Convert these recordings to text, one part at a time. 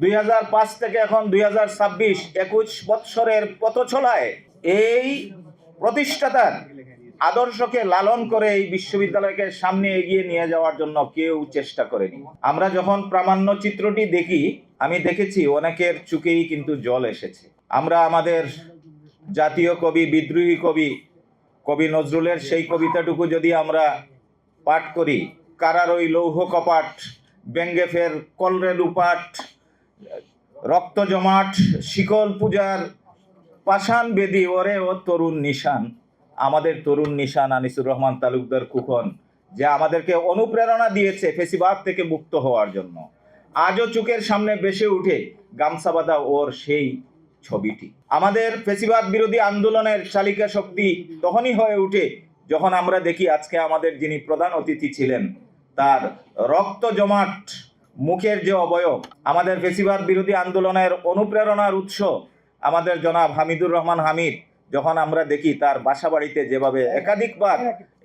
2005 থেকে এখন 2026 21 বৎসরের পথচলায় এই প্রতিষ্ঠাতার আদর্শকে লালন করে এই বিশ্ববিদ্যালয়কে সামনে এগিয়ে নিয়ে যাওয়ার জন্য কেউ চেষ্টা করেনি। আমরা যখন প্রামাণ্য চিত্রটি দেখি, আমি দেখেছি অনেকের চোখেই কিন্তু জল এসেছে। আমরা আমাদের জাতীয় কবি, বিদ্রোহী কবি নজরুলের সেই কবিতাটুকু যদি আমরা পাঠ করি, কারার ওই লৌহ কপাট, ব্যঙ্গে ফের কলরে লুপাট, রক্ত জমাট শিকল পূজার পাষাণ বেদি ওরে ও তরুণ নিশান। আমাদের তরুণ নিশান আনিসুর রহমান তালুকদার খোকন, যে আমাদেরকে অনুপ্রেরণা দিয়েছে ফেসিবাদ থেকে মুক্ত হওয়ার জন্য, আজও চোখের সামনে ভেসে উঠে গামছা বাঁধা ওর সেই ছবিটি। আমাদের ফেসিবাদ বিরোধী আন্দোলনের চালিকা শক্তি তখনই হয়ে উঠে যখন আমরা দেখি আজকে আমাদের যিনি প্রধান অতিথি ছিলেন, তার রক্ত জমাট মুখের যে অবয়ব। আমাদের ফেসিবাদ বিরোধী আন্দোলনের অনুপ্রেরণার উৎস আমাদের জনাব হামিদুর রহমান হামিদ, যখন আমরা দেখি তার বাসা বাড়িতে যেভাবে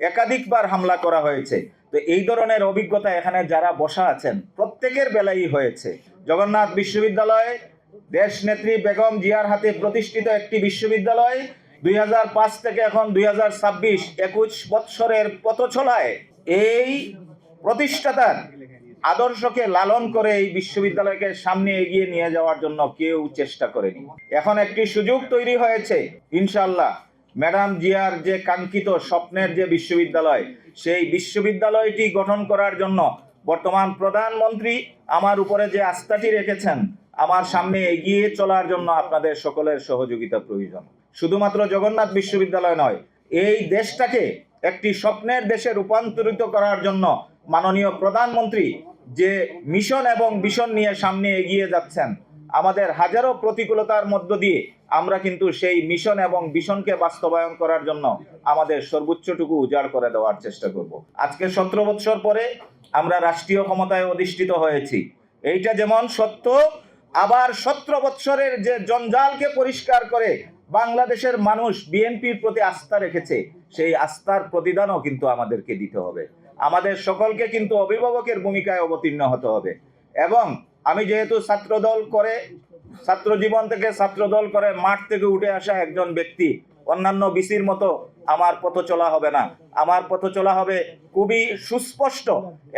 একাধিকবার হামলা করা হয়েছে, তো এই ধরনের অভিজ্ঞতা এখানে যারা বসা আছেন প্রত্যেকের বেলায় হয়েছে। জগন্নাথ বিশ্ববিদ্যালয় দেশ নেত্রী বেগম জিয়ার হাতে প্রতিষ্ঠিত একটি বিশ্ববিদ্যালয় 2005 থেকে এখন 2026 21 বৎসরের পথচলায় এই প্রতিষ্ঠাতার আদর্শকে লালন করে এই বিশ্ববিদ্যালয়কে সামনে এগিয়ে নিয়ে যাওয়ার জন্য কেউ চেষ্টা করেনি। এখন একটি সুযোগ তৈরি হয়েছে, ইনশাআল্লাহ ম্যাডাম জিয়ার যে কাঙ্ক্ষিত স্বপ্নের যে বিশ্ববিদ্যালয়, সেই বিশ্ববিদ্যালয়টি গঠন করার জন্য বর্তমান প্রধানমন্ত্রী আমার উপরে যে আস্থাটি রেখেছেন, আমার সামনে এগিয়ে চলার জন্য আপনাদের সকলের সহযোগিতা প্রয়োজন। শুধুমাত্র জগন্নাথ বিশ্ববিদ্যালয় নয়, এই দেশটাকে একটি স্বপ্নের দেশে রূপান্তরিত করার জন্য মাননীয় প্রধানমন্ত্রী যে মিশন এবং ভিশন নিয়ে সামনে এগিয়ে যাচ্ছেন, আমাদের হাজারো প্রতিকূলতার মধ্য দিয়ে আমরা কিন্তু সেই মিশন এবং ভিশনকে বাস্তবায়ন করার জন্য আমাদের সর্বোচ্চটুকু উজাড় করে দেওয়ার চেষ্টা করব। আজকে 17 বছর পরে আমরা রাষ্ট্রীয় ক্ষমতায় অধিষ্ঠিত হয়েছি, এইটা যেমন সত্য, আবার 17 বছরের যে জঞ্জালকে পরিষ্কার করে বাংলাদেশের মানুষ বিএনপির প্রতি আস্থা রেখেছে, সেই আস্থার প্রতিদানও কিন্তু আমাদেরকে দিতে হবে। আমাদের সকলকে কিন্তু অভিভাবকের ভূমিকায় অবতীর্ণ হতে হবে। এবং আমি যেহেতু ছাত্র জীবন থেকে ছাত্রদল করে মাঠ থেকে উঠে আসা একজন ব্যক্তি, অন্যান্য বিসির মতো আমার পথ চলা হবে না। আমার পথ চলা হবে খুবই সুস্পষ্ট।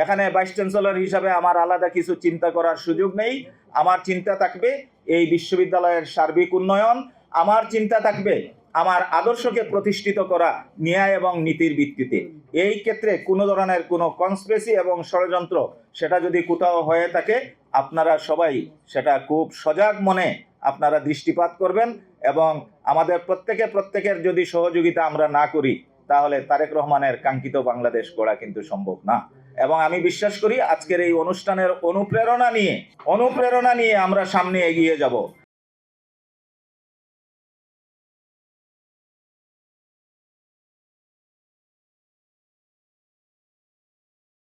এখানে ভাইস চ্যান্সেলর হিসাবে আমার আলাদা কিছু চিন্তা করার সুযোগ নেই। আমার চিন্তা থাকবে এই বিশ্ববিদ্যালয়ের সার্বিক উন্নয়ন, আমার চিন্তা থাকবে আমার আদর্শকে প্রতিষ্ঠিত করা ন্যায় এবং নীতির ভিত্তিতে। এই ক্ষেত্রে কোনো ধরনের কোনো কনস্পিরেসি এবং ষড়যন্ত্র সেটা যদি কোথাও হয়ে থাকে, আপনারা সবাই সেটা খুব সজাগ মনে আপনারা দৃষ্টিপাত করবেন। এবং আমাদের প্রত্যেকের যদি সহযোগিতা আমরা না করি, তাহলে তারেক রহমানের কাঙ্ক্ষিত বাংলাদেশ গড়া কিন্তু সম্ভব না। এবং আমি বিশ্বাস করি আজকের এই অনুষ্ঠানের অনুপ্রেরণা নিয়ে আমরা সামনে এগিয়ে যাব।